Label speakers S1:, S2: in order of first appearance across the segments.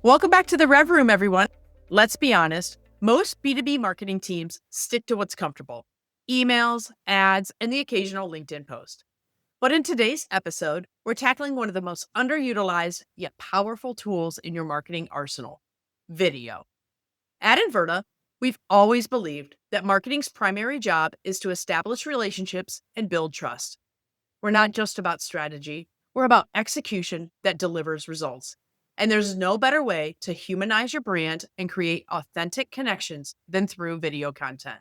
S1: Welcome back to the RevRoom, everyone. Let's be honest, most B2B marketing teams stick to what's comfortable: emails, ads, and the occasional LinkedIn post. But in today's episode, we're tackling one of the most underutilized yet powerful tools in your marketing arsenal: video. At Inverta, we've always believed that marketing's primary job is to establish relationships and build trust. We're not just about strategy, we're about execution that delivers results. And there's no better way to humanize your brand and create authentic connections than through video content.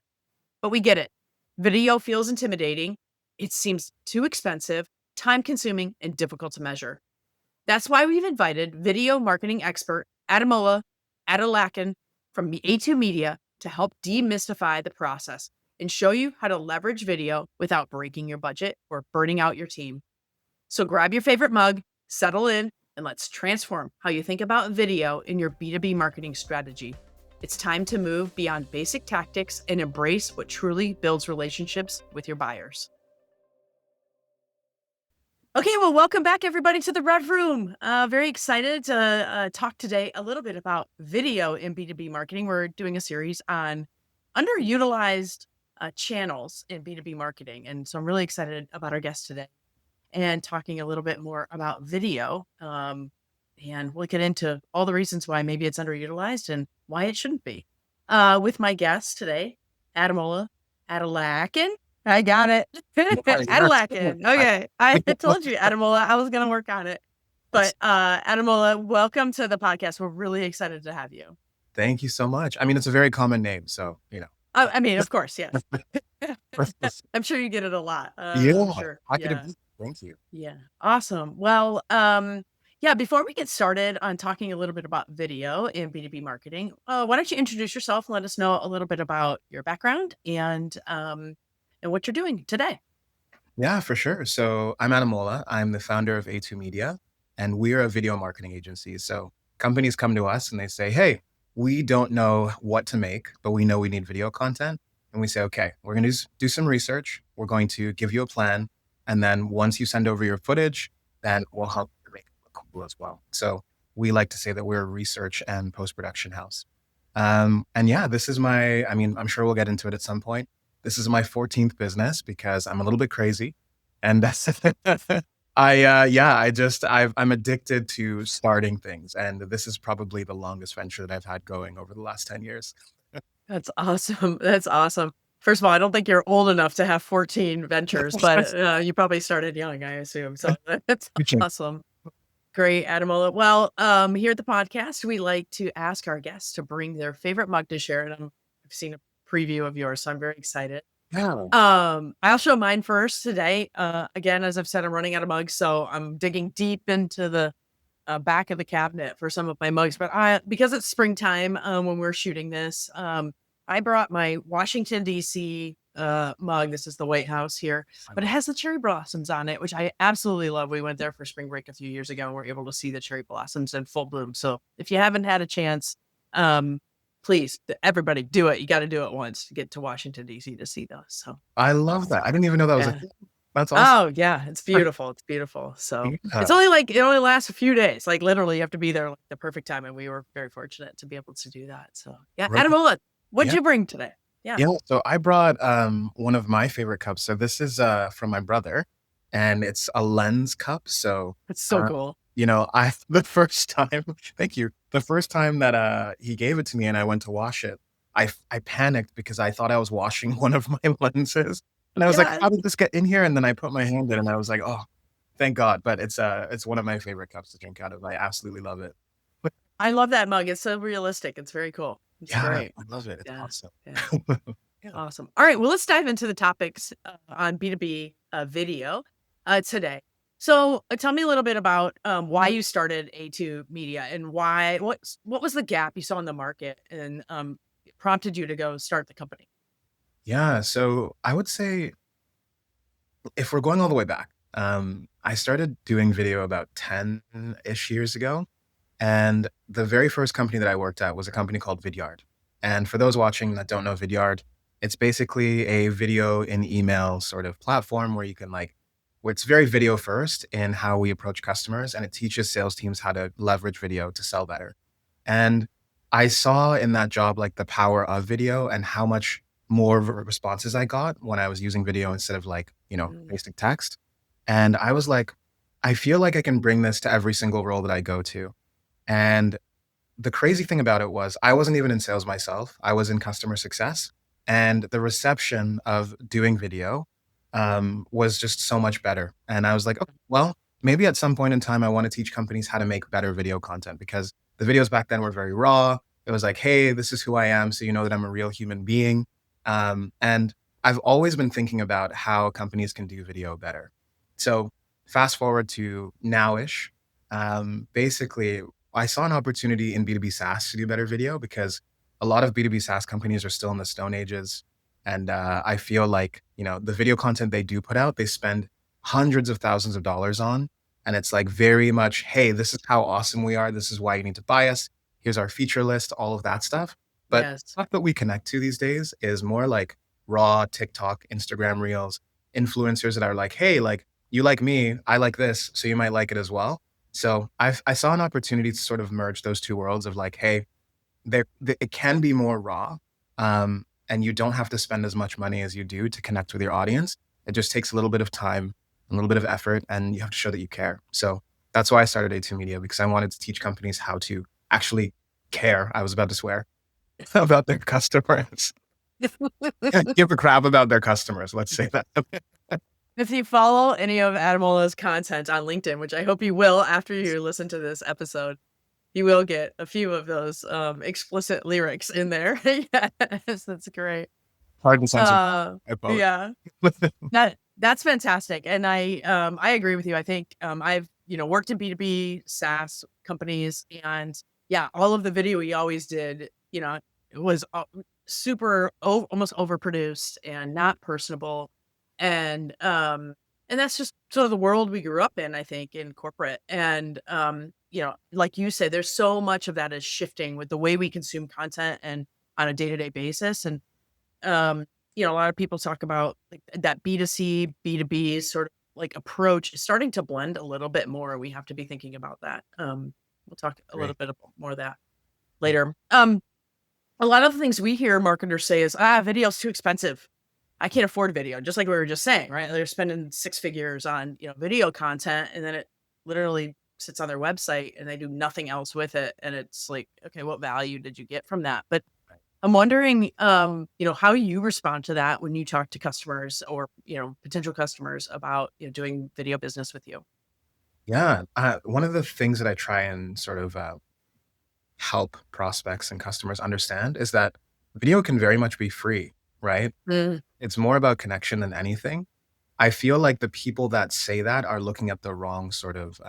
S1: But we get it. Video feels intimidating. It seems too expensive, time consuming, and difficult to measure. That's why we've invited video marketing expert Ademola Adelakun from A2 Media to help demystify the process and show you how to leverage video without breaking your budget or burning out your team. So grab your favorite mug, settle in, and let's transform how you think about video in your B2B marketing strategy. It's time to move beyond basic tactics and embrace what truly builds relationships with your buyers. Okay, well, welcome back, everybody, to the RevRoom. Very excited to talk today a little bit about video in B2B marketing. We're doing a series on underutilized channels in B2B marketing. And so I'm really excited about our guest today and talking a little bit more about video. And we'll get into all the reasons why maybe it's underutilized and why it shouldn't be. With my guest today, Ademola Adelakun. I got it. Adelakun. Okay. I told you, Ademola, I was going to work on it. But Ademola, welcome to the podcast. We're really excited to have you.
S2: Thank you so much. I mean, it's a very common name, so, you know.
S1: I mean, of course, yes. I'm sure you get it a lot.
S2: Yeah,
S1: sure.
S2: Thank you.
S1: Yeah. Awesome. Well, before we get started on talking a little bit about video in B2B marketing, why don't you introduce yourself and let us know a little bit about your background and what you're doing today.
S2: Yeah, for sure. So I'm Ademola. I'm the founder of A2 Media, and we're a video marketing agency. So companies come to us and they say, hey, we don't know what to make, but we know we need video content. And we say, okay, we're going to do some research. We're going to give you a plan. And then once you send over your footage, then we'll help you make it look cool as well. So we like to say that we're a research and post-production house. And yeah, I'm sure we'll get into it at some point. This is my 14th business because I'm a little bit crazy. And that's, I'm addicted to starting things. And this is probably the longest venture that I've had going over the last 10 years.
S1: That's awesome. That's awesome. First of all, I don't think you're old enough to have 14 ventures, but you probably started young, I assume. So that's awesome. Great, Ademola. Well, here at the podcast, we like to ask our guests to bring their favorite mug to share. And I've seen a preview of yours, so I'm very excited.
S2: Yeah.
S1: I'll show mine first today. Again, as I've said, I'm running out of mugs, so I'm digging deep into the back of the cabinet for some of my mugs. But because it's springtime when we're shooting this, I brought my Washington, D.C. Mug. This is the White House here, but it has the cherry blossoms on it, which I absolutely love. We went there for spring break a few years ago and we're able to see the cherry blossoms in full bloom. So if you haven't had a chance, please, everybody do it. You got to do it once to get to Washington, D.C. to see those. So
S2: I love that. I didn't even know that was a thing. That's awesome.
S1: Oh yeah, it's beautiful. It's beautiful. So it's it only lasts a few days. Like literally you have to be there like the perfect time. And we were very fortunate to be able to do that. So yeah. Right. Ademola, what'd you bring today?
S2: Yeah. So I brought one of my favorite cups. So this is from my brother and it's a lens cup. So
S1: it's so cool.
S2: You know, the first time that he gave it to me and I went to wash it, I panicked because I thought I was washing one of my lenses. And I was like, how did this get in here? And then I put my hand in and I was like, oh, thank God. But it's one of my favorite cups to drink out of. I absolutely love it.
S1: I love that mug. It's so realistic. It's very cool. It's great.
S2: I love it. It's awesome.
S1: Yeah. Awesome. All right. Well, let's dive into the topics on B2B video today. So tell me a little bit about why you started A2 Media and what was the gap you saw in the market and prompted you to go start the company?
S2: Yeah. So I would say if we're going all the way back, I started doing video about 10-ish years ago. And the very first company that I worked at was a company called Vidyard. And for those watching that don't know Vidyard, it's basically a video in email sort of platform where you can where it's very video first in how we approach customers. And it teaches sales teams how to leverage video to sell better. And I saw in that job like the power of video and how much more responses I got when I was using video instead of like,
S1: Mm.
S2: basic text. And I was like, I feel like I can bring this to every single role that I go to. And the crazy thing about it was I wasn't even in sales myself. I was in customer success, and the reception of doing video was just so much better. And I was like, okay, well, maybe at some point in time, I want to teach companies how to make better video content because the videos back then were very raw. It was like, hey, this is who I am, so you know that I'm a real human being. And I've always been thinking about how companies can do video better. So fast forward to nowish. Basically, I saw an opportunity in B2B SaaS to do better video because a lot of B2B SaaS companies are still in the stone ages. And I feel like, the video content they do put out, they spend hundreds of thousands of dollars on. And it's like very much, hey, this is how awesome we are. This is why you need to buy us. Here's our feature list, all of that stuff. But
S1: Yes.
S2: stuff that we connect to these days is more like raw TikTok, Instagram reels, influencers that are like, hey, like you like me, I like this, so you might like it as well. So I saw an opportunity to sort of merge those two worlds of like, hey, it can be more raw, and you don't have to spend as much money as you do to connect with your audience. It just takes a little bit of time, a little bit of effort, and you have to show that you care. So that's why I started A2 Media because I wanted to teach companies how to actually care. I was about to swear about their customers. Give a crap about their customers. Let's say that.
S1: If you follow any of Ademola's content on LinkedIn, which I hope you will after you listen to this episode, you will get a few of those explicit lyrics in there. Yes, that's great.
S2: Hard to censor.
S1: Uh,
S2: I vote.
S1: yeah, that's fantastic, and I agree with you. I think I've worked in B2B SaaS companies, and yeah, all of the video we always did, it was super almost overproduced and not personable, and and that's just sort of the world we grew up in. I think in corporate, and like you said, there's so much of that is shifting with the way we consume content and on a day to day basis, and um, a lot of people talk about like that B2C, B2B sort of like approach is starting to blend a little bit more. We have to be thinking about that. We'll talk a little
S2: Great.
S1: bit more of that later. A lot of the things we hear marketers say is, video's too expensive. I can't afford video, just like we were just saying, right? They're spending six figures on, video content, and then it literally sits on their website and they do nothing else with it. And it's like, okay, what value did you get from that? But I'm wondering, how you respond to that when you talk to customers or, potential customers about, doing video business with you.
S2: Yeah. One of the things that I try and sort of help prospects and customers understand is that video can very much be free, right?
S1: Mm,
S2: It's more about connection than anything. I feel like the people that say that are looking at the wrong sort of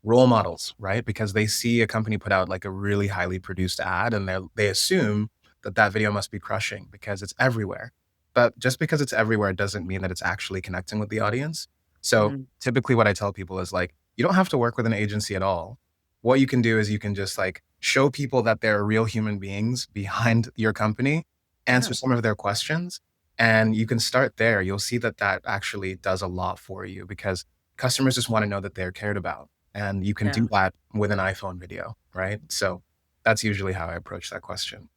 S2: role models, right? Because they see a company put out like a really highly produced ad and they assume that that video must be crushing because it's everywhere. But just because it's everywhere doesn't mean that it's actually connecting with the audience. So
S1: mhm.
S2: typically what I tell people is like, you don't have to work with an agency at all. What you can do is you can just like show people that there are real human beings behind your company, answer
S1: Yeah,
S2: some of their questions, and you can start there. You'll see that that actually does a lot for you because customers just want to know that they're cared about. And you can
S1: yeah,
S2: do that with an iPhone video, right? So that's usually how I approach that question.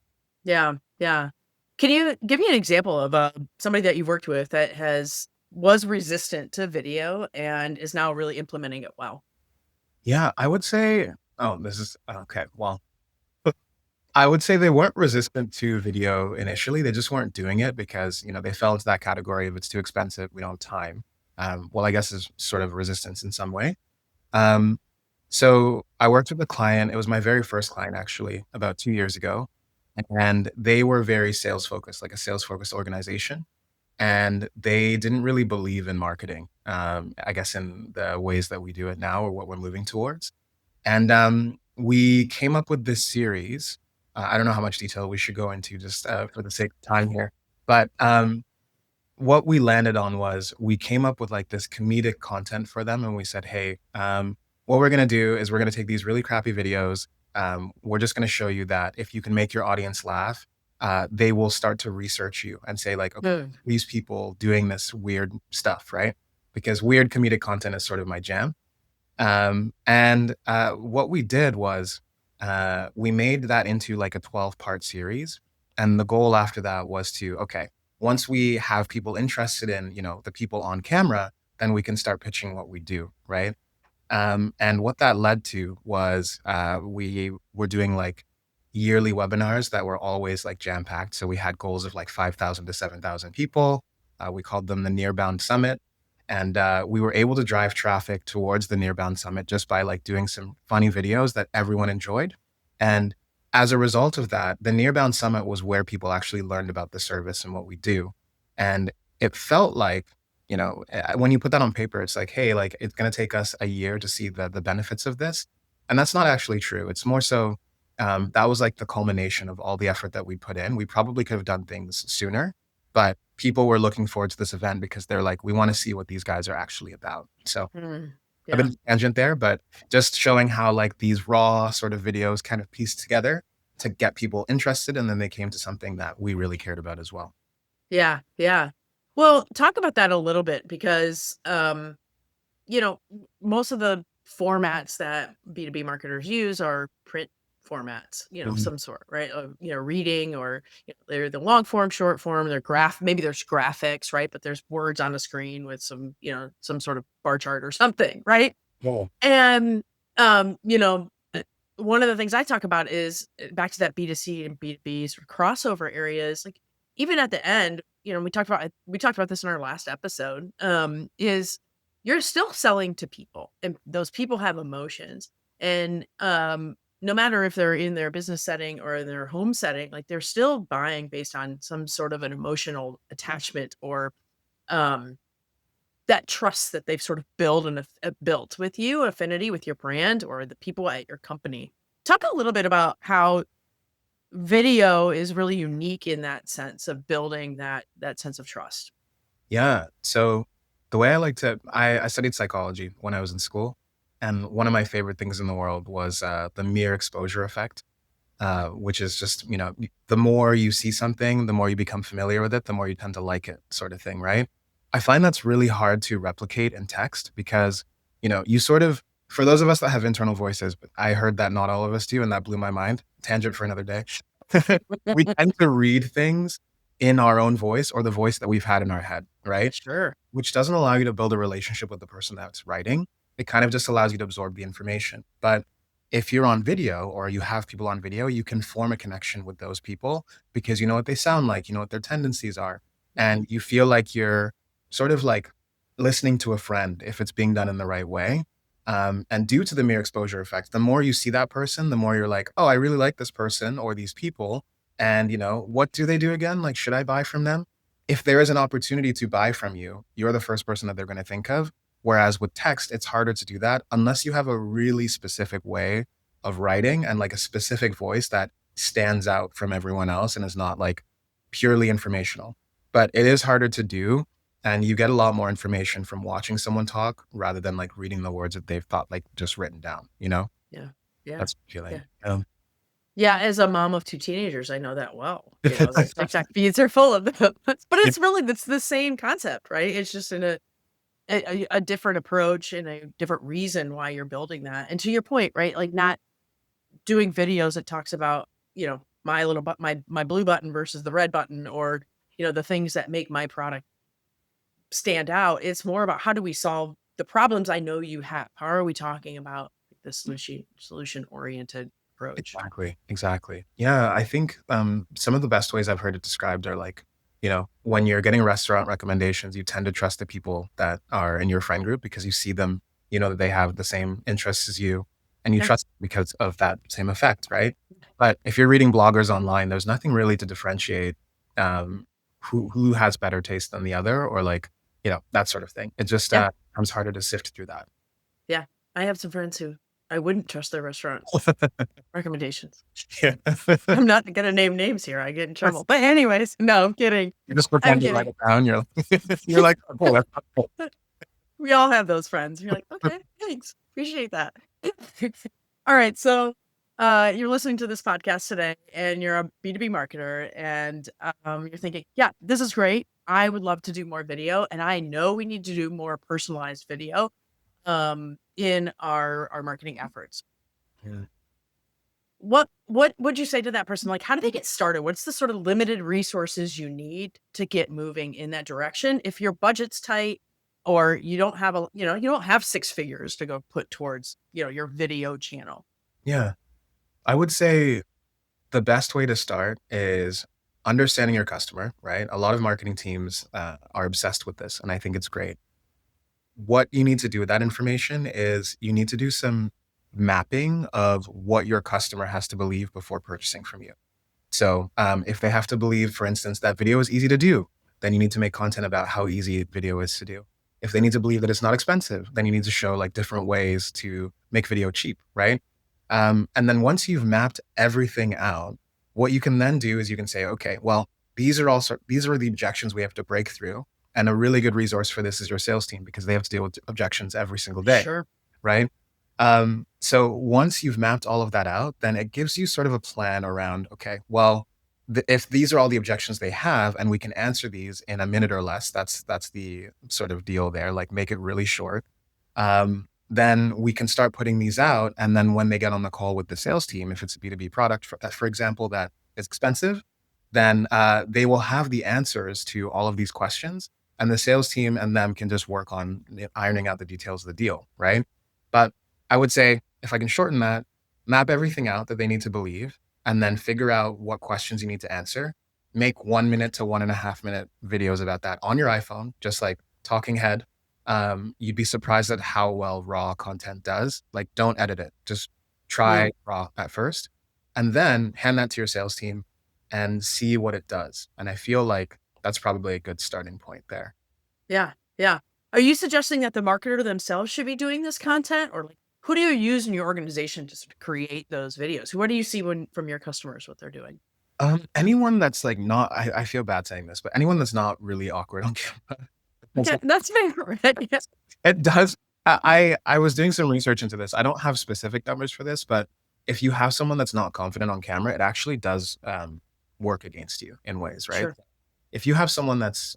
S1: yeah, yeah. Can you give me an example of somebody that you've worked with that was resistant to video and is now really implementing it well?
S2: Yeah, I would say, oh, this is okay. Well, I would say they weren't resistant to video initially. They just weren't doing it because, they fell into that category of it's too expensive. We don't have time. Well, I guess is sort of resistance in some way. Um, so I worked with a client. It was my very first client actually about 2 years ago. And they were very sales focused, like a sales focused organization. And they didn't really believe in marketing, I guess in the ways that we do it now or what we're moving towards. And we came up with this series. I don't know how much detail we should go into just for the sake of time here. But what we landed on was we came up with like this comedic content for them. And we said, hey, what we're going to do is we're going to take these really crappy videos. We're just going to show you that if you can make your audience laugh, they will start to research you and say, like, okay,
S1: Mm,
S2: these people doing this weird stuff, right? Because weird comedic content is sort of my jam. And what we did was we made that into like a 12-part series. And the goal after that was to, okay, once we have people interested in, the people on camera, then we can start pitching what we do, right? And what that led to was we were doing like yearly webinars that were always like jam packed. So we had goals of like 5,000 to 7,000 people. We called them the Nearbound Summit. And we were able to drive traffic towards the Nearbound Summit just by like doing some funny videos that everyone enjoyed. And as a result of that, the Nearbound Summit was where people actually learned about the service and what we do. And it felt like, when you put that on paper, it's like, hey, like it's going to take us a year to see the benefits of this. And that's not actually true. It's more so that was like the culmination of all the effort that we put in. We probably could have done things sooner, but people were looking forward to this event because they're like, we want to see what these guys are actually about. So
S1: Mm,
S2: a bit
S1: yeah.
S2: of a tangent there, but just showing how like these raw sort of videos kind of pieced together to get people interested. And then they came to something that we really cared about as well.
S1: Yeah. Yeah. Well, talk about that a little bit because, most of the formats that B2B marketers use are print formats,
S2: Mhm.
S1: some sort, right? Reading or they're the long form, short form, they're maybe there's graphics, right? But there's words on the screen with some sort of bar chart or something, right?
S2: Cool.
S1: And, one of the things I talk about is back to that B2C and B2B sort of crossover areas. Like even at the end, we talked about this in our last episode. Is you're still selling to people, and those people have emotions, and no matter if they're in their business setting or in their home setting, like they're still buying based on some sort of an emotional attachment or um that trust that they've sort of built with you, affinity with your brand or the people at your company. Talk a little bit about how video is really unique in that sense of building that sense of trust.
S2: Yeah. So the way I like to, I studied psychology when I was in school. And one of my favorite things in the world was the mere exposure effect, which is just, the more you see something, the more you become familiar with it, the more you tend to like it, sort of thing, right? I find that's really hard to replicate in text because, you sort of, for those of us that have internal voices, but I heard that not all of us do, and that blew my mind. Tangent for another day. We tend to read things in our own voice or the voice that we've had in our head, right?
S1: Sure.
S2: Which doesn't allow you to build a relationship with the person that's writing. It kind of just allows you to absorb the information. But if you're on video or you have people on video, you can form a connection with those people because you know what they sound like, you know what their tendencies are.
S1: Mhm.
S2: And you feel like you're sort of like listening to a friend if it's being done in the right way. And due to the mere exposure effect, the more you see that person, the more you're like, oh, I really like this person or these people. And, what do they do again? Like, should I buy from them? If there is an opportunity to buy from you, you're the first person that they're going to think of. Whereas with text, it's harder to do that unless you have a really specific way of writing and like a specific voice that stands out from everyone else and is not like purely informational. But it is harder to do. And you get a lot more information from watching someone talk rather than like reading the words that they've thought like just written down,
S1: Yeah. Yeah.
S2: That's the feeling.
S1: Yeah. Yeah, as a mom of 2 teenagers, I know that well. The TikTok feeds are full of them. But
S2: Yeah,
S1: it's the same concept, right? It's just in a different approach and a different reason why you're building that. And to your point, right? Like not doing videos that talks about, my little my blue button versus the red button or, the things that make my product stand out. It's more about how do we solve the problems I know you have? How are we talking about the solution oriented approach?
S2: exactly. Exactly. Yeah. I think some of the best ways I've heard it described are like, when you're getting restaurant recommendations, you tend to trust the people that are in your friend group because you see them, that they have the same interests as you and you
S1: Yeah.
S2: trust them because of that same effect, right? But if you're reading bloggers online, there's nothing really to differentiate um, who has better taste than the other or like, that sort of thing. It just
S1: Yeah.
S2: becomes harder to sift through that.
S1: Yeah. I have some friends who I wouldn't trust their restaurant recommendations.
S2: Yeah.
S1: I'm not gonna name names here, I get in trouble. But anyways, no, I'm kidding.
S2: You just
S1: I'm
S2: pretend to write
S1: kidding.
S2: it down. You're like, you're like, "Okay, that's not cool."
S1: We all have those friends. You're like, "Okay, thanks. Appreciate that." Alright, so, you're listening to this podcast today, and you're a B2B marketer, and, you're thinking, "Yeah, this is great. I would love to do more video, and I know we need to do more personalized video, in our marketing efforts."
S2: Yeah.
S1: what would you say to that person? Like, how do they get started? What's the sort of limited resources you need to get moving in that direction if your budget's tight or you don't have you don't have 6 figures to go put towards, your video channel?
S2: Yeah. I would say the best way to start is understanding your customer, right? A lot of marketing teams are obsessed with this, and I think it's great. What you need to do with that information is you need to do some mapping of what your customer has to believe before purchasing from you. So, if they have to believe, for instance, that video is easy to do, then you need to make content about how easy video is to do. If they need to believe that it's not expensive, then you need to show like different ways to make video cheap, right? And then once you've mapped everything out, what you can then do is you can say, okay, well, these are the objections we have to break through. And a really good resource for this is your sales team because they have to deal with objections every single day,
S1: Sure.
S2: right? So once you've mapped all of that out, then it gives you sort of a plan around, okay, well, if these are all the objections they have and we can answer these in a minute or less, that's the sort of deal there, like make it really short. Then we can start putting these out. And then when they get on the call with the sales team, if it's a B2B product, for example, that is expensive, then they will have the answers to all of these questions. And the sales team and them can just work on ironing out the details of the deal, right? But I would say, if I can shorten that, map everything out that they need to believe, and then figure out what questions you need to answer. Make 1 minute to 1.5 minute videos about that on your iPhone, just like talking head. You'd be surprised at how well raw content does. Like, don't edit it. Just
S1: Mm.
S2: try raw at first, and then hand that to your sales team and see what it does. And I feel like that's probably a good starting point there.
S1: Yeah, yeah. Are you suggesting that the marketer themselves should be doing this content, or like who do you use in your organization to sort of create those videos? What do you see when from your customers what they're doing?
S2: Anyone that's like not, I feel bad saying this, but anyone that's not really awkward on camera.
S1: Okay, that's fair, right? Yeah.
S2: It does. I was doing some research into this. I don't have specific numbers for this, but if you have someone that's not confident on camera, it actually does work against you in ways, right?
S1: Sure.
S2: If you have someone that's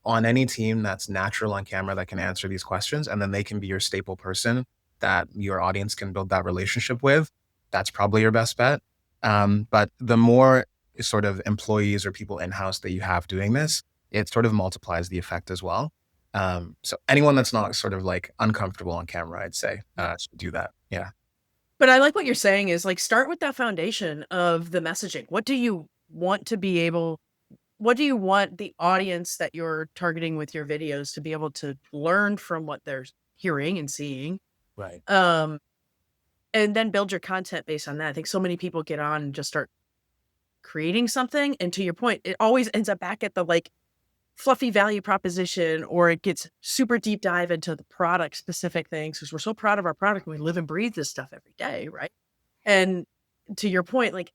S2: on any team that's natural on camera that can answer these questions, and then they can be your staple person that your audience can build that relationship with, that's probably your best bet. But the more sort of employees or people in-house that you have doing this, it sort of multiplies the effect as well. So anyone that's not sort of like uncomfortable on camera, I'd say, should do that. Yeah.
S1: But I like what you're saying is like start with that foundation of the messaging. What do you want to be able what do you want the audience that you're targeting with your videos to be able to learn from what they're hearing and seeing?
S2: Right.
S1: Um, and then build your content based on that. I think so many people get on and just start creating something. And to your point, it always ends up back at the like fluffy value proposition, or it gets super deep dive into the product specific things because we're so proud of our product and we live and breathe this stuff every day, right? And to your point, like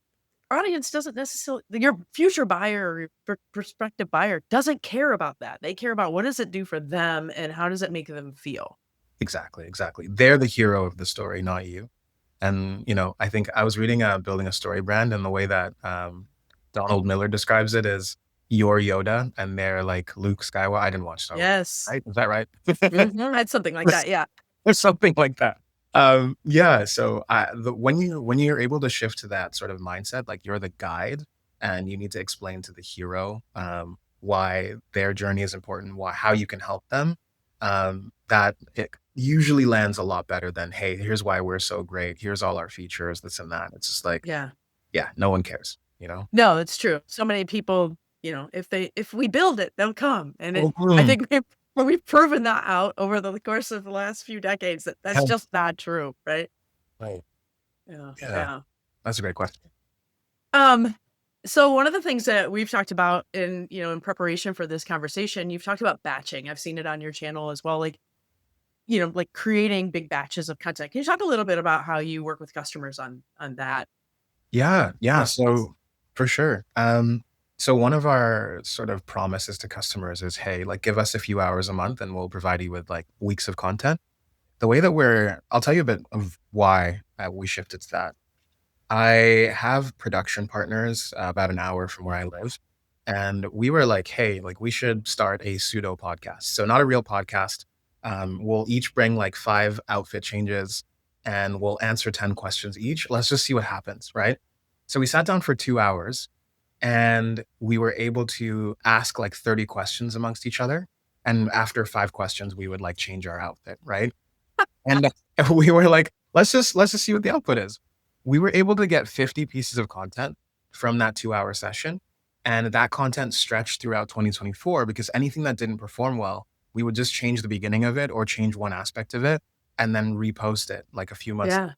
S1: audience doesn't necessarily your future buyer or your prospective buyer doesn't care about that. They care about what does it do for them and how does it make them feel.
S2: Exactly. Exactly. They're the hero of the story, not you. And, I think I was reading Building a Story Brand, and the way that Donald Miller describes it is your Yoda, and they're like Luke Skywalker. I didn't watch Star Wars,
S1: Yes.
S2: right? Is that right?
S1: Mhm, had something like that. Yeah.
S2: Or something like that. Yeah. So when you're able to shift to that sort of mindset, like you're the guide, and you need to explain to the hero why their journey is important, why how you can help them. That it usually lands a lot better than, hey, here's why we're so great. Here's all our features, this and that. It's just like,
S1: Yeah.
S2: yeah, no one cares.
S1: No, it's true. So many people, if we build it, they'll come. And I
S2: Mhm.
S1: think we've proven that out over the course of the last few decades that that's
S2: Hell,
S1: just not true, right?
S2: right.
S1: Yeah.
S2: Yeah.
S1: Yeah.
S2: That's a great question.
S1: Um, so one of the things that we've talked about in preparation for this conversation, you've talked about batching. I've seen it on your channel as well, like, like creating big batches of content. Can you talk a little bit about how you work with customers on that
S2: Yeah, yeah.
S1: process?
S2: So for sure. So one of our sort of promises to customers is, hey, like give us a few hours a month and we'll provide you with like weeks of content. The way that I'll tell you a bit of why we shifted to that. I have production partners about an hour from where I live. And we were like, hey, like we should start a pseudo podcast. So not a real podcast. We'll each bring like 5 outfit changes and we'll answer 10 questions each. Let's just see what happens, right? So we sat down for 2 hours and we were able to ask like 30 questions amongst each other. And after 5 questions, we would like change our outfit, right? And we were like, let's just see what the output is. We were able to get 50 pieces of content from that 2 hour session. And that content stretched throughout 2024 because anything that didn't perform well, we would just change the beginning of it or change one aspect of it and then repost it like a few months.
S1: Yeah.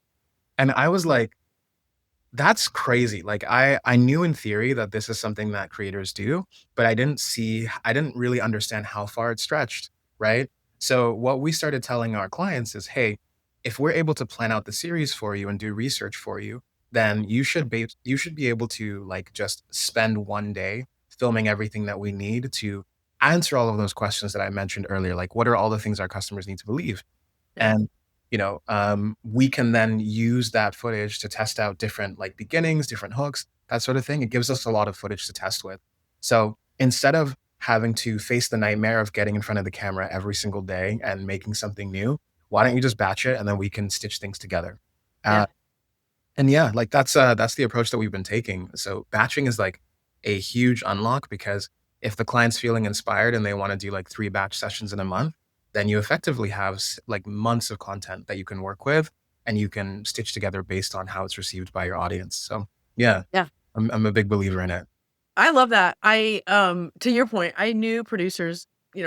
S2: And I was like, that's crazy. Like I knew in theory that this is something that creators do, but I didn't really understand how far it stretched, right? So what we started telling our clients is, hey, if we're able to plan out the series for you and do research for you, then you should be able to like just spend one day filming everything that we need to answer all of those questions that I mentioned earlier. Like what are all the things our customers need to believe?
S1: Yeah.
S2: And, we can then use that footage to test out different like beginnings, different hooks, that sort of thing. It gives us a lot of footage to test with. So instead of having to face the nightmare of getting in front of the camera every single day and making something new, why don't you just batch it and then we can stitch things together? Uh,
S1: Yeah.
S2: and yeah, like that's the approach that we've been taking. So batching is like a huge unlock because if the client's feeling inspired and they want to do like 3 batch sessions in a month, then you effectively have like months of content that you can work with and you can stitch together based on how it's received by your audience. So yeah,
S1: Yeah.
S2: I'm a big believer in it.
S1: I love that. To your point, I knew producers,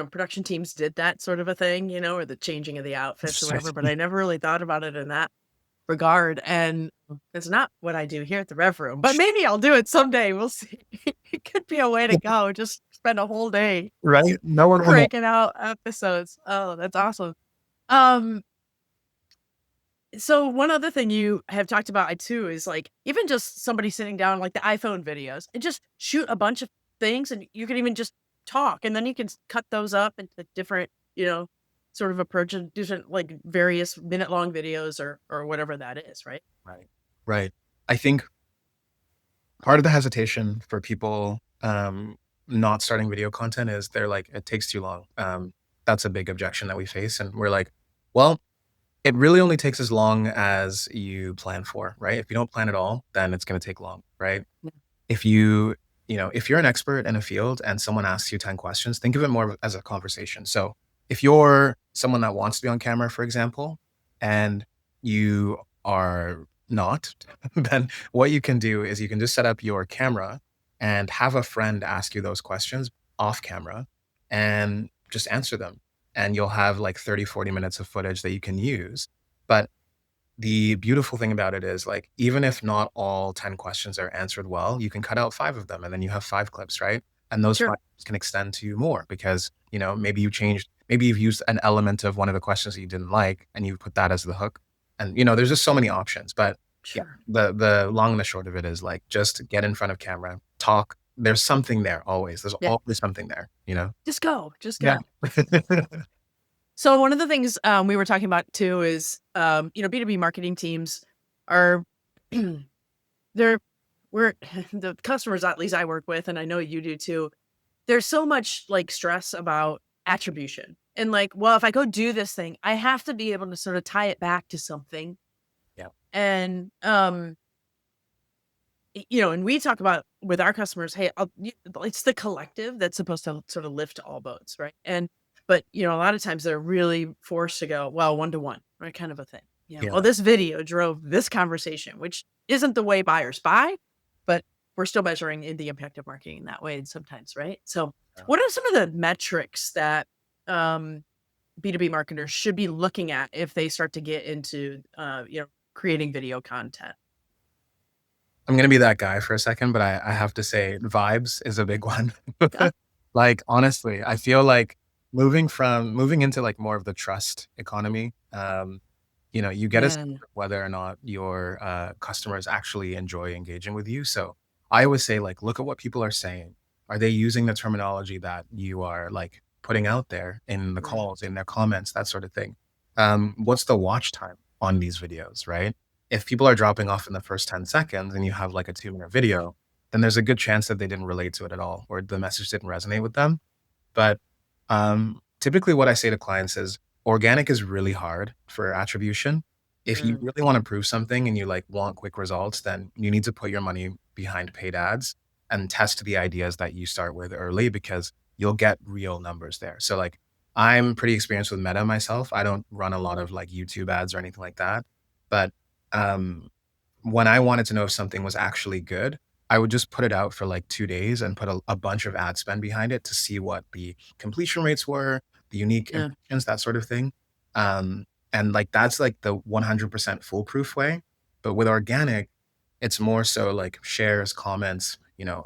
S1: production teams did that sort of a thing, or the changing of the outfits or whatever, but I never really thought about it in that regard. And it's not what I do here at the Rev Room, but maybe I'll do it someday. We'll see. It could be a way to go. Just spend a whole day
S2: Right? No one will know.
S1: cranking out episodes. Oh, that's awesome. Um, So one other thing you have talked about too is like even just somebody sitting down like the iPhone videos and just shoot a bunch of things and you can even just talk and then you can cut those up into different, sort of approach and different like various minute long videos or whatever that is, right?
S2: Right. Right. I think part of the hesitation for people not starting video content is they're like, it takes too long. That's a big objection that we face. And we're like, well, it really only takes as long as you plan for, right? If you don't plan at all, then it's going to take long, right?
S1: Yeah.
S2: If if you're an expert in a field and someone asks you 10 questions, think of it more as a conversation. So if you're someone that wants to be on camera, for example, and you are not, then what you can do is you can just set up your camera and have a friend ask you those questions off camera and just answer them. And you'll have like 30, 40 minutes of footage that you can use. But the beautiful thing about it is like, even if not all 10 questions are answered well, you can cut out 5 of them and then you have 5 clips, right? And those
S1: Sure.
S2: 5 clips can extend to more because, maybe you've used an element of one of the questions that you didn't like and you put that as the hook. And, there's just so many options. But yeah,
S1: Sure.
S2: the long and the short of it is like, just get in front of camera, talk. There's something there always. There's
S1: Yeah.
S2: always something there, you know?
S1: Just go. Just
S2: Yeah.
S1: go. So one of the things we were talking about too is B2B marketing teams are they're we're the customers at least I work with, and I know you do too. There's so much like stress about attribution and like, well, if I go do this thing, I have to be able to sort of tie it back to something.
S2: Yeah.
S1: And and we talk about with our customers, hey, it's the collective that's supposed to sort of lift all boats, right? But a lot of times they're really forced to go, well, one to one, right? Kind of a thing. Well,
S2: Yeah.
S1: this video drove this conversation, which isn't the way buyers buy, but we're still measuring in the impact of marketing in that way, and sometimes, right? So, what are some of the metrics that B2B marketers should be looking at if they start to get into creating video content?
S2: I'm gonna be that guy for a second, but I have to say vibes is a big one.
S1: Yeah.
S2: Like, honestly, I feel like moving into, like, more of the trust economy, you get a sense
S1: Yeah.
S2: of whether or not your, customers actually enjoy engaging with you, so I always say, like, look at what people are saying. Are they using the terminology that you are, like, putting out there in the
S1: Right.
S2: calls, in their comments, that sort of thing? What's the watch time on these videos, right? If people are dropping off in the first 10 seconds and you have, like, a 2-minute video, then there's a good chance that they didn't relate to it at all or the message didn't resonate with them. But, typically what I say to clients is organic is really hard for attribution. If you
S1: Mm,
S2: really want to prove something and you like want quick results, then you need to put your money behind paid ads and test the ideas that you start with early because you'll get real numbers there. So like I'm pretty experienced with Meta myself. I don't run a lot of like YouTube ads or anything like that. But um when I wanted to know if something was actually good, I would just put it out for like 2 days and put a bunch of ad spend behind it to see what the completion rates were, the unique
S1: yeah,
S2: impressions, that sort of thing. Um, and like that's like the 100% foolproof way. But with organic, it's more so like shares, comments.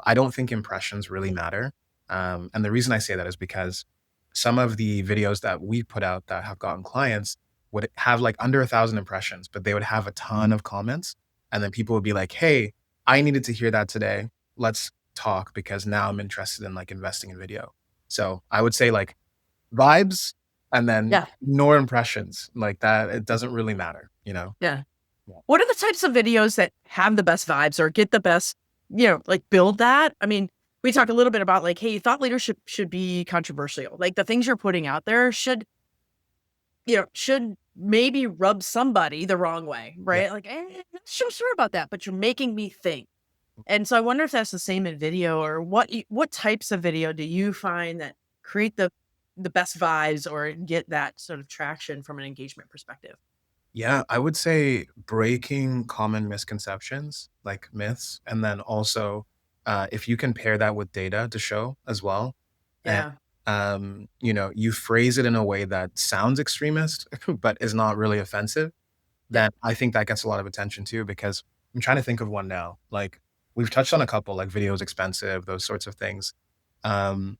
S2: I don't think impressions really matter. And the reason I say that is because some of the videos that we put out that have gotten clients would have like under 1,000 impressions, but they would have a ton of comments. And then people would be like, hey, I needed to hear that today. Let's talk because now I'm interested in like investing in video. So I would say like vibes and then
S1: yeah,
S2: ignore impressions like that. It doesn't really matter.
S1: yeah.
S2: Yeah.
S1: What are the types of videos that have the best vibes or get the best, like build that? I mean, we talked a little bit about like, hey, thought leadership should be controversial. Like the things you're putting out there should maybe rub somebody the wrong way,
S2: Yeah.
S1: right? Like, not so sure about that, but you're making me think. And so I wonder if that's the same in video or what types of video do you find that create the best vibes or get that sort of traction from an engagement perspective?
S2: Yeah, I would say breaking common misconceptions, like myths, and then also, if you can pair that with data to show as well, and,
S1: Yeah.
S2: you phrase it in a way that sounds extremist, but is not really offensive,
S1: Yeah.
S2: then I think that gets a lot of attention too, because I'm trying to think of one now. Like, we've touched on a couple, like video is expensive, those sorts of things. Um,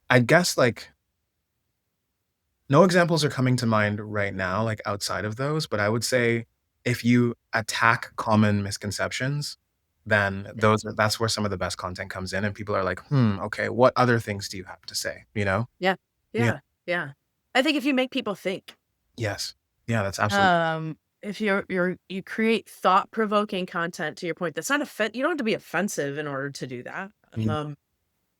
S2: I guess, like, no examples are coming to mind right now, like, outside of those, but I would say if you attack common misconceptions, then
S1: Yeah.
S2: that's where some of the best content comes in, and people are like, "Hmm, okay, what other things do you have to say?" You know?
S1: Yeah.
S2: Yeah.
S1: Yeah. Yeah. I think if you make people think,
S2: Yes. Yeah, that's absolutely.
S1: if you create thought-provoking content to your point, that's not you don't have to be offensive in order to do that.
S2: Mhm.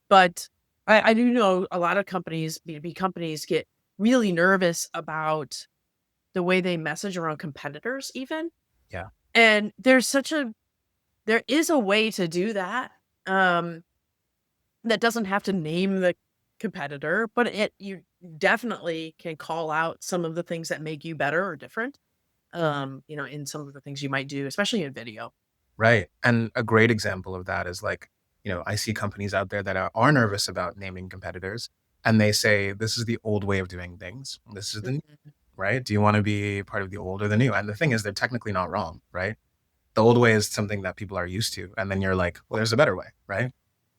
S1: But I do know a lot of companies, B2B companies get really nervous about the way they message around competitors even.
S2: Yeah.
S1: And there is a way to do that, um, that doesn't have to name the competitor, but you definitely can call out some of the things that make you better or different, in some of the things you might do, especially in video.
S2: Right, and a great example of that is, like, I see companies out there that are nervous about naming competitors, and they say, "This is the old way of doing things. This is the new,"
S1: Mhm.
S2: right? Do you wanna be part of the old or the new? And the thing is, they're technically not wrong, right? The old way is something that people are used to, and then you're like, "Well, there's a better way," right?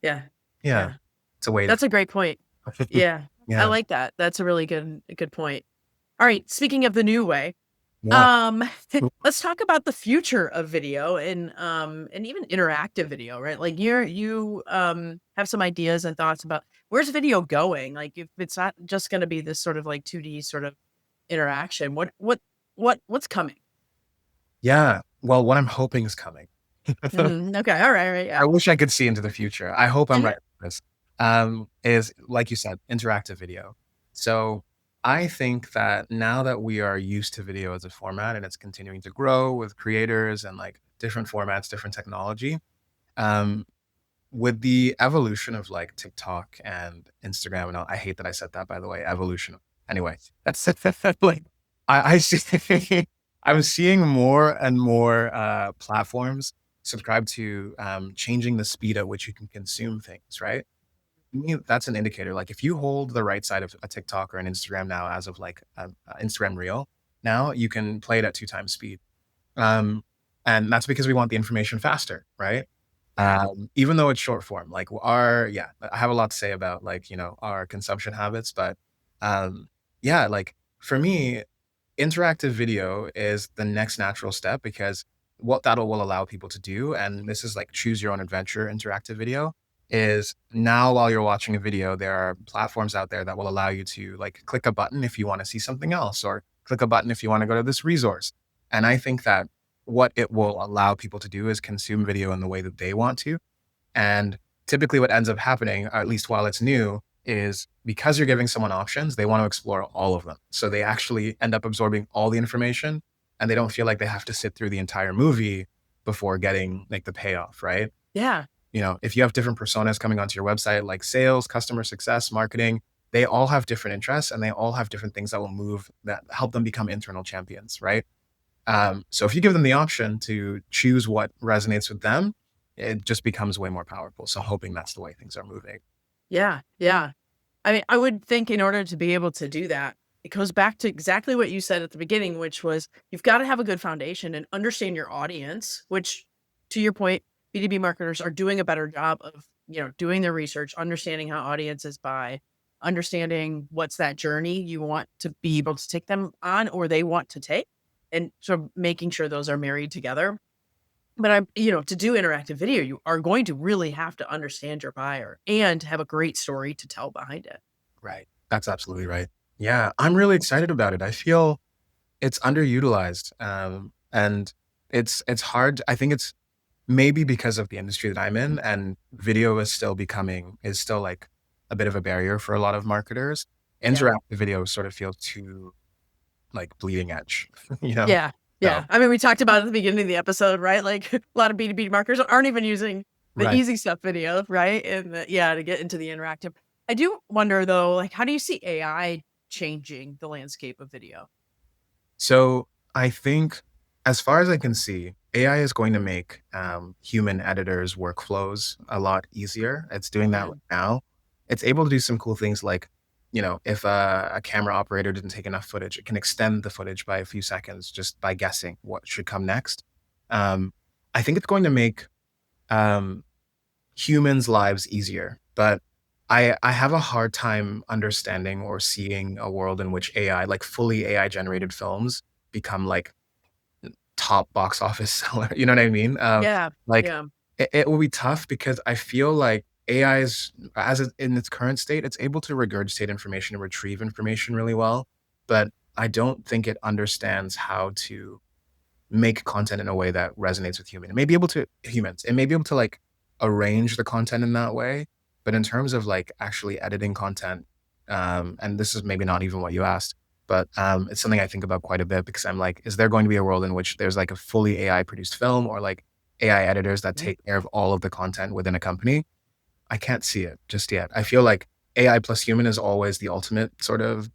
S1: Yeah.
S2: Yeah.
S1: Yeah.
S2: It's a way to.
S1: That's a great point. Yeah. I
S2: Yeah.
S1: like that. That's a really good point. All right, speaking of the new way,
S2: Yeah.
S1: um, let's talk about the future of video and even interactive video, right? Like you have some ideas and thoughts about where's video going? Like if it's not just going to be this sort of like 2D sort of interaction, what's coming?
S2: Yeah. Well, what I'm hoping is coming.
S1: Okay, all right, yeah.
S2: I wish I could see into the future. I hope I'm
S1: Mhm.
S2: right with this. Is like you said, interactive video. So I think that now that we are used to video as a format and it's continuing to grow with creators and like different formats, different technology, um, with the evolution of like TikTok and Instagram and all, I hate that I said that by the way, evolution. Anyway, that's like I see I'm seeing more and more platforms subscribe to changing the speed at which you can consume things, right? To me, that's an indicator. Like if you hold the right side of a TikTok or an Instagram now, as of like a Instagram reel, now you can play it at 2 times speed. Um, and that's because we want the information faster, right?
S1: Yeah.
S2: Even though it's short form, like yeah, I have a lot to say about like, our consumption habits, but yeah, like for me, interactive video is the next natural step because what that'll will allow people to do, and this is like choose your own adventure interactive video, is now while you're watching a video, there are platforms out there that will allow you to like click a button if you want to see something else, or click a button if you want to go to this resource. And I think that what it will allow people to do is consume video in the way that they want to. And typically what ends up happening, or at least while it's new, is because you're giving someone options, they want to explore all of them. So they actually end up absorbing all the information and they don't feel like they have to sit through the entire movie before getting like the payoff, right?
S1: Yeah.
S2: If you have different personas coming onto your website, like sales, customer success, marketing, they all have different interests and they all have different things that will move that help them become internal champions, right? So if you give them the option to choose what resonates with them, it just becomes way more powerful. So hoping that's the way things are moving.
S1: Yeah. Yeah. I mean, I would think in order to be able to do that, it goes back to exactly what you said at the beginning, which was you've got to have a good foundation and understand your audience, which to your point, B2B marketers are doing a better job of, doing their research, understanding how audiences buy, understanding what's that journey you want to be able to take them on or they want to take, and sort of making sure those are married together. But to do interactive video, you are going to really have to understand your buyer and have a great story to tell behind it.
S2: Right. That's absolutely right. Yeah. I'm really excited about it. I feel it's underutilized. And it's hard. I think it's maybe because of the industry that I'm in, and video is still like a bit of a barrier for a lot of marketers.
S1: Yeah.
S2: Interactive video sort of feels too like bleeding edge, you know?
S1: Yeah.
S2: So,
S1: Yeah. I mean, we talked about it at the beginning of the episode, right? Like a lot of B2B marketers aren't even using the
S2: right.
S1: easy stuff video, right? And to get into the interactive. I do wonder though, like, how do you see AI changing the landscape of video?
S2: So I think, as far as I can see, AI is going to make human editors' workflows a lot easier. It's doing that right
S1: Mm,
S2: now. It's able to do some cool things like, if a camera operator didn't take enough footage, it can extend the footage by a few seconds just by guessing what should come next. Um, I think it's going to make um, humans' lives easier, but I have a hard time understanding or seeing a world in which AI, like fully AI generated films, become like top box office seller. You know what I mean?
S1: yeah.
S2: Like
S1: Yeah.
S2: it will be tough because I feel like AI is, in its current state, it's able to regurgitate information and retrieve information really well, but I don't think it understands how to make content in a way that resonates with humans. It may be able to like arrange the content in that way, but in terms of like actually editing content, and this is maybe not even what you asked, but it's something I think about quite a bit because I'm like, is there going to be a world in which there's like a fully AI produced film or like AI editors that
S1: Mhm.
S2: take care of all of the content within a company? I can't see it just yet. I feel like AI plus human is always the ultimate sort of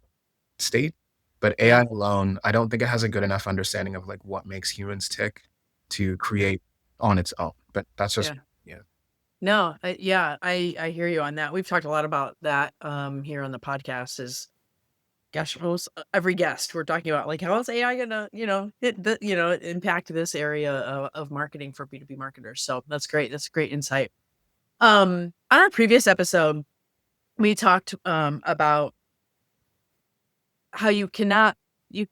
S2: state, but AI
S1: Yeah.
S2: alone, I don't think it has a good enough understanding of like what makes humans tick to create on its own. But that's just,
S1: Yeah.
S2: yeah.
S1: No, yeah, I hear you on that. We've talked a lot about that here on the podcast is gosh, almost every guest we're talking about like how is AI gonna, hit the, impact this area of marketing for B2B marketers. So that's great. That's great insight. On our previous episode, we talked about how you cannot you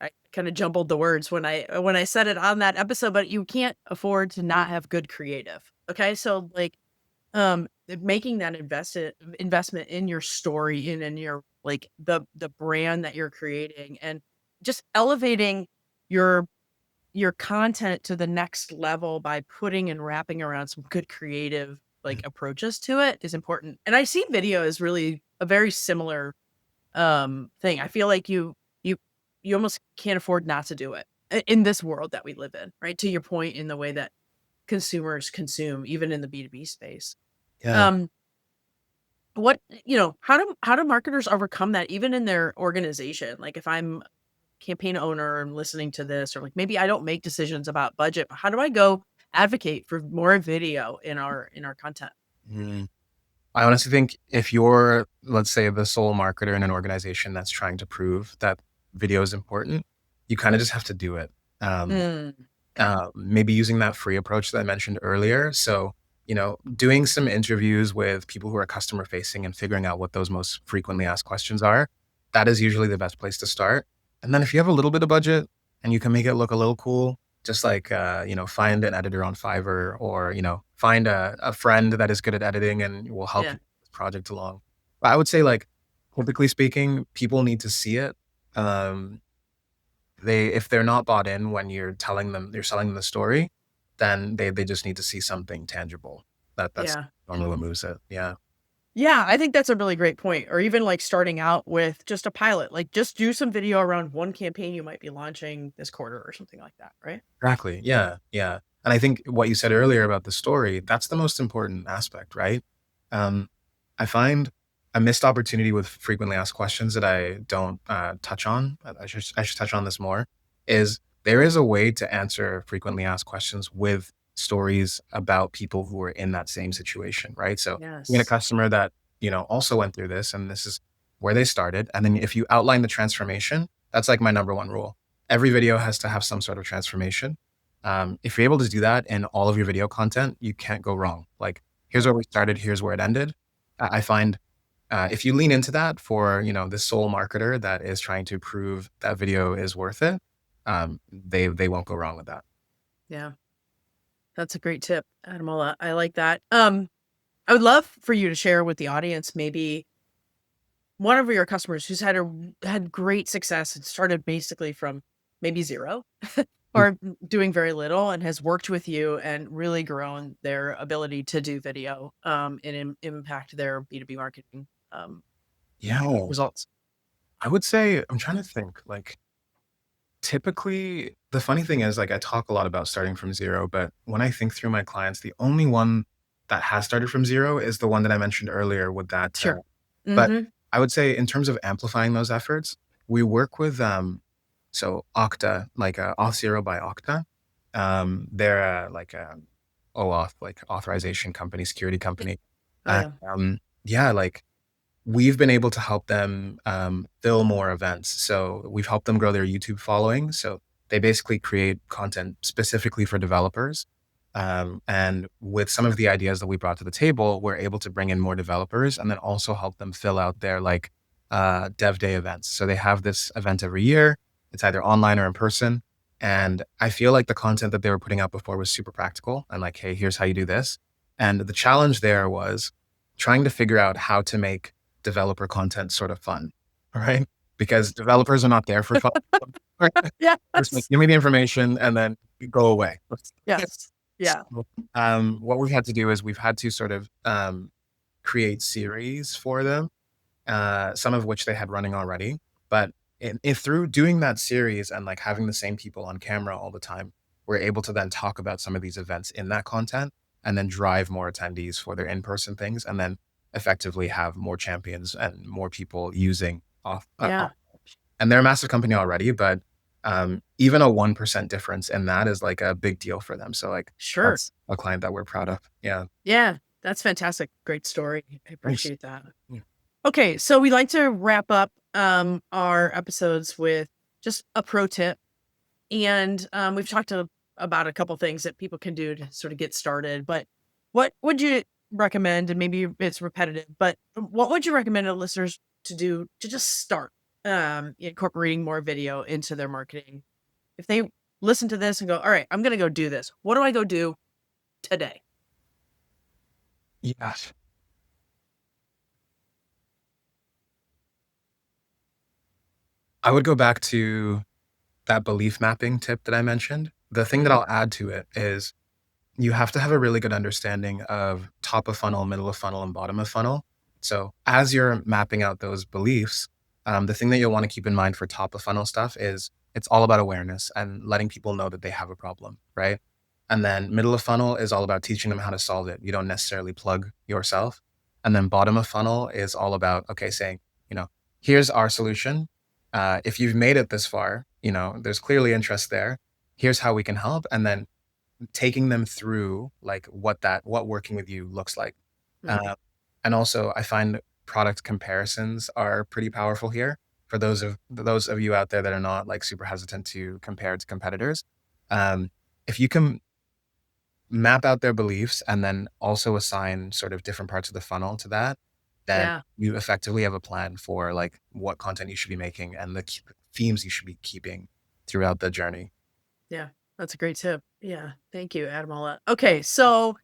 S1: I kind of jumbled the words when I said it on that episode, but you can't afford to not have good creative. Okay. So like making that investment in your story and in your like the brand that you're creating and just elevating your your content to the next level by putting and wrapping around some good creative like approaches to it is important. And I see video as really a very similar thing. I feel like you you almost can't afford not to do it in this world that we live in, right? To your point in the way that consumers consume even in the B2B space.
S2: Yeah.
S1: Um what how do marketers overcome that even in their organization? Like if I'm campaign owner and listening to this or like maybe I don't make decisions about budget, but how do I go advocate for more video in our content?
S2: Mm. I honestly think if you're, let's say, the sole marketer in an organization that's trying to prove that video is important, you kind of just have to do it. Um,
S1: Mm,
S2: maybe using that free approach that I mentioned earlier. So, doing some interviews with people who are customer facing and figuring out what those most frequently asked questions are, that is usually the best place to start. And then if you have a little bit of budget and you can make it look a little cool, just like, find an editor on Fiverr or, find a friend that is good at editing and will help
S1: yeah.
S2: you with this project along. But I would say like, typically speaking, people need to see it. Um, if they're not bought in when you're selling them the story, then they just need to see something tangible. That's
S1: Yeah.
S2: normally what moves it. Yeah.
S1: Yeah, I think that's a really great point. Or even like starting out with just a pilot, like just do some video around one campaign you might be launching this quarter or something like that, right?
S2: Exactly. Yeah. Yeah. And I think what you said earlier about the story, that's the most important aspect, right? Um, I find a missed opportunity with frequently asked questions that I don't touch on. I should touch on this more. Is there is a way to answer frequently asked questions with stories about people who are in that same situation, right? So we had a
S1: Yes.
S2: customer that also went through this, and this is where they started. And then if you outline the transformation, that's like my number one rule. Every video has to have some sort of transformation. If you're able to do that in all of your video content, you can't go wrong. Like, here's
S1: Yep.
S2: where we started, here's where it ended. I find if you lean into that for this sole marketer that is trying to prove that video is worth it, they won't go wrong with that.
S1: Yeah. That's a great tip, Ademola. I like that. I would love for you to share with the audience maybe one of your customers who's had great success and started basically from maybe zero or doing very little and has worked with you and really grown their ability to do video and impact their B2B marketing
S2: Yeah,
S1: results.
S2: I would say I'm trying to think. Like, typically, the funny thing is, like, I talk a lot about starting from zero, but when I think through my clients, the only one that has started from zero is the one that I mentioned earlier with that.
S1: Sure.
S2: But
S1: Hmm.
S2: I would say in terms of amplifying those efforts, we work with so Okta, like Auth0 by Okta. They're like a OAuth, like authorization company, security company.
S1: Oh
S2: And
S1: yeah.
S2: yeah, like we've been able to help them fill more events. So we've helped them grow their YouTube following. So they basically create content specifically for developers. And with some of the ideas that we brought to the table, we're able to bring in more developers and then also help them fill out their like dev day events. So they have this event every year. It's either online or in person. And I feel like the content that they were putting out before was super practical and like, hey, here's how you do this. And the challenge there was trying to figure out how to make developer content sort of fun, right? Because developers are not there for fun.
S1: Yeah.
S2: Just like, give me the information and then go away.
S1: Yes. Yeah.
S2: So, what we've had to do is we've had to sort of create series for them, some of which they had running already. But if through doing that series and like having the same people on camera all the time, we're able to then talk about some of these events in that content and then drive more attendees for their in-person things and then effectively have more champions and more people using
S1: Yeah.
S2: and they're a massive company already, but even a 1% difference in that is like a big deal for them. So like
S1: Sure.
S2: that's a client that we're proud of. Yeah.
S1: Yeah. That's fantastic. Great story. I
S2: Thanks.
S1: appreciate that.
S2: Yeah.
S1: Okay, so we like to wrap up our episodes with just a pro tip, and we've talked about a couple things that people can do to sort of get started. But what would you recommend? And maybe it's repetitive, but what would you recommend to listeners to do to just start incorporating more video into their marketing? If they listen to this and go, "All right, I'm going to go do this. What do I go do today?"
S2: Yes. I would go back to that belief mapping tip that I mentioned. The thing that
S1: Mhm.
S2: I'll add to it is you have to have a really good understanding of top of funnel, middle of funnel, and bottom of funnel. So as you're mapping out those beliefs, the thing that you'll want to keep in mind for top of funnel stuff is it's all about awareness and letting people know that they have a problem, right? And then middle of funnel is all about teaching them how to solve it. You don't necessarily plug yourself. And then bottom of funnel is all about, okay, saying, here's our solution. If you've made it this far, there's clearly interest there. Here's how we can help. And then taking them through like what working with you looks like.
S1: Mhm.
S2: Uh, and also I find product comparisons are pretty powerful here for those of you out there that are not like super hesitant to compare to competitors. If you can map out their beliefs and then also assign sort of different parts of the funnel to that, then
S1: Yeah.
S2: you effectively have a plan for like what content you should be making and the themes you should be keeping throughout the journey.
S1: Yeah, that's a great tip. Yeah, thank you, Ademola. Okay, so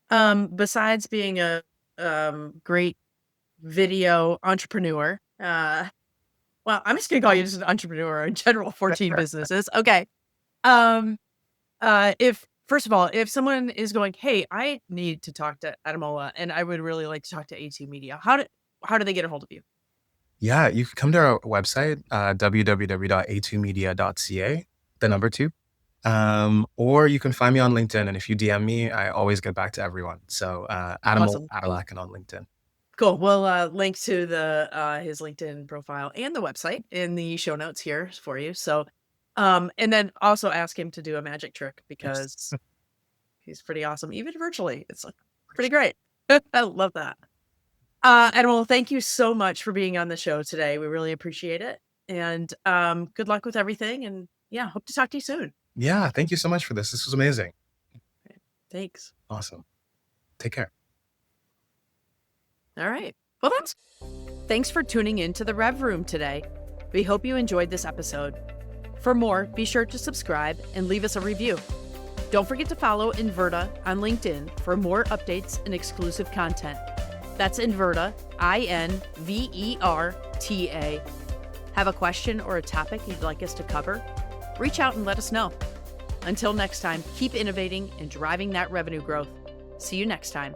S1: besides being a great video entrepreneur, well, I'm just gonna call you just an entrepreneur in general, 14 businesses. Okay. Um, if first of all, if someone is going, hey, I need to talk to Ademola and I would really like to talk to A2 Media, how do they get a hold of you?
S2: Yeah, you can come to our website, www.a2media.ca, the number 2. Or you can find me on LinkedIn. And if you DM me, I always get back to everyone. So Ademola
S1: Awesome.
S2: Adelakun on LinkedIn.
S1: Cool. We'll link to the his LinkedIn profile and the website in the show notes here for you. So, and then also ask him to do a magic trick
S2: Yes.
S1: because he's pretty awesome, even virtually. It's like pretty great. I love that. And well, thank you so much for being on the show today. We really appreciate it. And good luck with everything. And yeah, hope to talk to you soon.
S2: Yeah, thank you so much for this. This was amazing.
S1: Thanks.
S2: Awesome. Take care.
S1: All right. Well, thanks for tuning in to the RevRoom today. We hope you enjoyed this episode. For more, be sure to subscribe and leave us a review. Don't forget to follow Inverta on LinkedIn for more updates and exclusive content. That's Inverta, INVERTA. Have a question or a topic you'd like us to cover? Reach out and let us know. Until next time, keep innovating and driving that revenue growth. See you next time.